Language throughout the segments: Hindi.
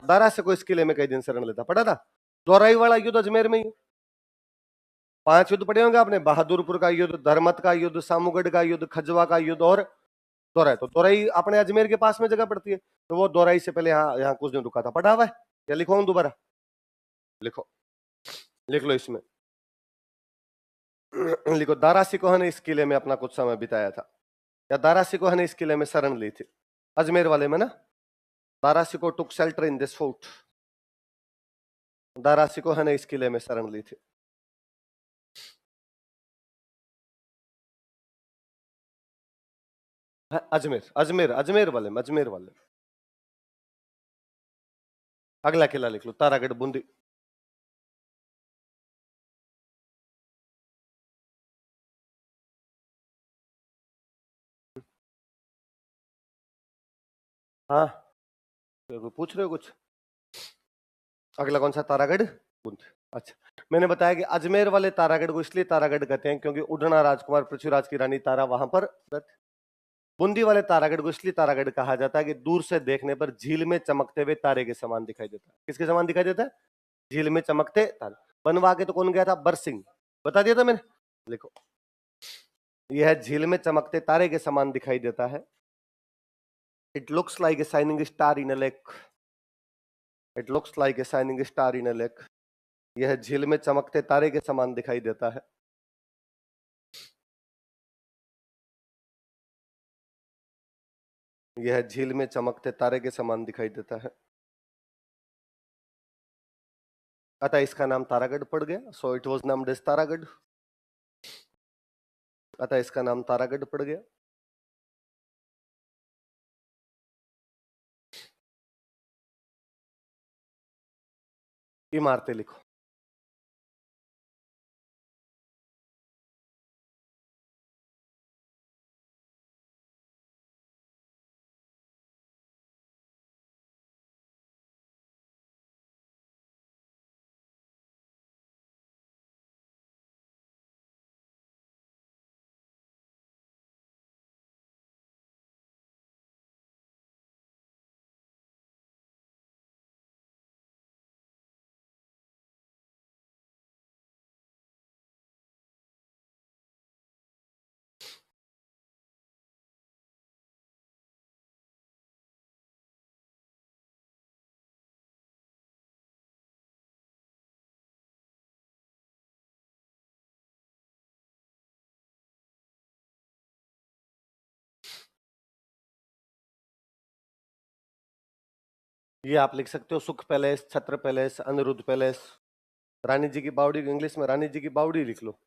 दारा से को इस किले में कई दिन शरण लेता पड़ा था। दोराई वाला युद्ध अजमेर में ही 5 युद्ध पड़े होंगे आपने, बहादुरपुर का युद्ध, धर्मत का युद्ध, सामूगढ़ का युद्ध, खजवा का युद्ध और दोराई। तो दोराई अपने अजमेर के पास में जगह पड़ती है, तो वो दोराई से पहले यहाँ कुछ दिन रुका था। पढ़ा हुआ है या लिखो दोबारा? लिखो, लिख लो इसमें। लिखो, दारा सिकोह ने इस किले में अपना कुछ समय बिताया था, या दारा सिकोह ने इस किले में शरण ली थी। अजमेर वाले में ना, Dara Shikoh took shelter in this fort. Dara Shikoh ने इस किले में शरण ली थी। अजमेर, अजमेर, अजमेर वाले में, अजमेर वाले। अगला किला लिख लो, तारागढ़ बूंदी। हाँ, पूछ रहे हो कुछ? अगला कौन सा? तारागढ़ बूंदी। अच्छा, मैंने बताया कि अजमेर वाले तारागढ़ को इसलिए तारागढ़ कहते हैं क्योंकि उड़ना राजकुमार पृथ्वीराज की रानी तारा वहां पर। बूंदी वाले तारागढ़ को इसलिए तारागढ़ कहा जाता है कि दूर से देखने पर झील में चमकते हुए तारे के समान दिखाई देता है। किसके समान दिखाई देता है? झील में चमकते तारे। बनवा के तो कौन गया था? बरसिंह, बता दिया था मैंने। लिखो, यह झील में चमकते तारे के समान दिखाई देता है। It looks like a shining star in a lake. It looks like a shining star in a lake. यह झील में चमकते तारे के समान दिखाई देता है। यह झील में चमकते तारे के समान दिखाई देता है। अतः इसका नाम तारागढ़ पड़ गया। So it was named as Taragarh. अतः इसका नाम तारागढ़ पड़ गया। इमारतें लिखो। ये आप लिख सकते हो, सुख पैलेस, छत्र पैलेस, अनिरुद्ध पैलेस, रानी जी की बावड़ी। इंग्लिश में रानी जी की बावड़ी लिख लो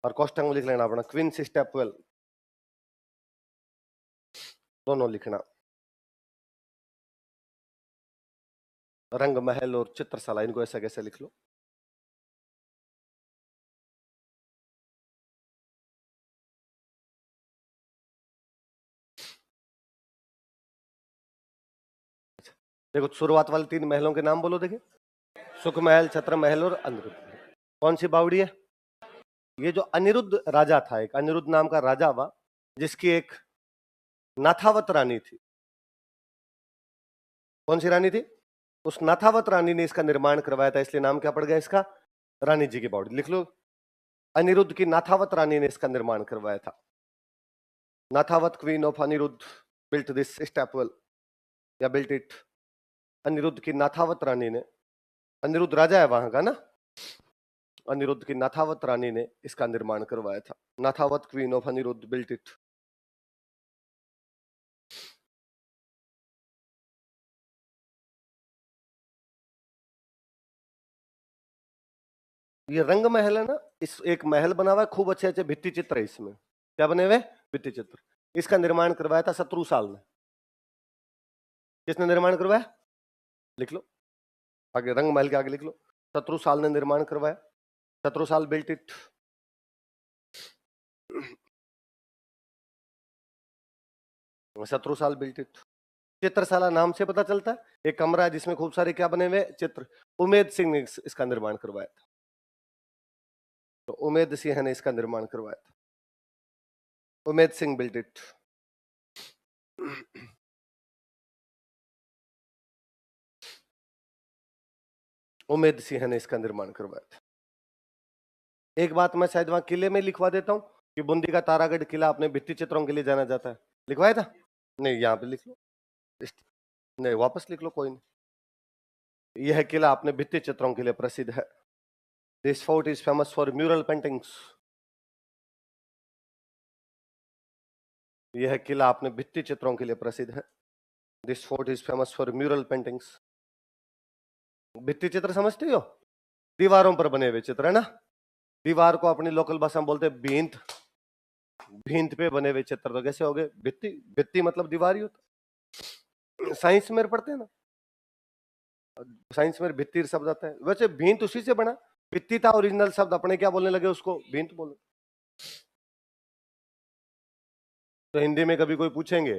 और कोष्टक में लिख लेना अपना क्वींस स्टेपवेल, दोनों लिखना। रंग महल और चित्रशाला, इनको ऐसा कैसे लिख लो। देखो, शुरुआत वाले 3 महलों के नाम बोलो। देखिए, सुख महल, छत्र महल और अनिरुद्ध महल। कौन सी बावड़ी है? ये जो अनिरुद्ध राजा था, एक अनिरुद्ध नाम का राजा हुआ, जिसकी एक नाथावत रानी थी। कौन सी रानी थी? उस नाथावत रानी ने इसका निर्माण करवाया था, इसलिए नाम क्या पड़ गया इसका? रानी जी की बावड़ी। लिख लो, अनिरुद्ध की नाथावत रानी ने इसका निर्माण करवाया था। Nathawat queen of Aniruddh built this stepwell, या बिल्ट इट। अनिरुद्ध की नाथावत रानी ने, अनिरुद्ध राजा है वहां का ना, अनिरुद्ध की नाथावत रानी ने इसका निर्माण करवाया था। Nathawat queen of Aniruddh built it. ये रंग महल है ना, इस एक महल बना हुआ है, खूब अच्छे अच्छे भित्ति चित्र है इसमें। क्या बने हुए? भित्ति चित्र। इसका निर्माण करवाया था शत्रुसाल ने। किसने निर्माण करवाया? लिख लो आगे, रंग महल के आगे लिख लो, शत्रुसाल ने निर्माण करवाया। Shatrusal built it. Shatrusal built it. Chitrashala नाम से पता चलता है, एक कमरा है जिसमें खूब सारे क्या बने हुए? चित्र। उमेद सिंह ने इसका निर्माण करवाया था। तो उमेद सिंह ने इसका निर्माण करवाया था। Umed Singh built it. उमेद सिंह ने इसका निर्माण करवाया था। एक बात मैं शायद वहां किले में लिखवा देता हूं कि बूंदी का तारागढ़ किला अपने भित्ति चित्रों के लिए जाना जाता है। लिखवाया था? नहीं, यहाँ पे लिख लो। नहीं, वापस लिख लो, कोई नहीं। यह किला अपने भित्ति चित्रों के लिए प्रसिद्ध है। This fort is famous for mural paintings. यह किला अपने भित्ति चित्रों के लिए प्रसिद्ध है। This fort is famous for mural paintings. भित्ति चित्र समझते हो? दीवारों पर बने हुए चित्र है ना। दीवार को अपनी लोकल भाषा में बोलते हैं भींत। भींत पे बने हुए चित्र तो कैसे हो गए? भित्ति। भित्ति मतलब दीवार ही होता। साइंस में पढ़ते हैं ना, साइंस में भित्ति शब्द आता है। वैसे भींत उसी से बना, भित्ति था ओरिजिनल शब्द, अपने क्या बोलने लगे उसको? भींत बोलो। तो हिंदी में कभी कोई पूछेंगे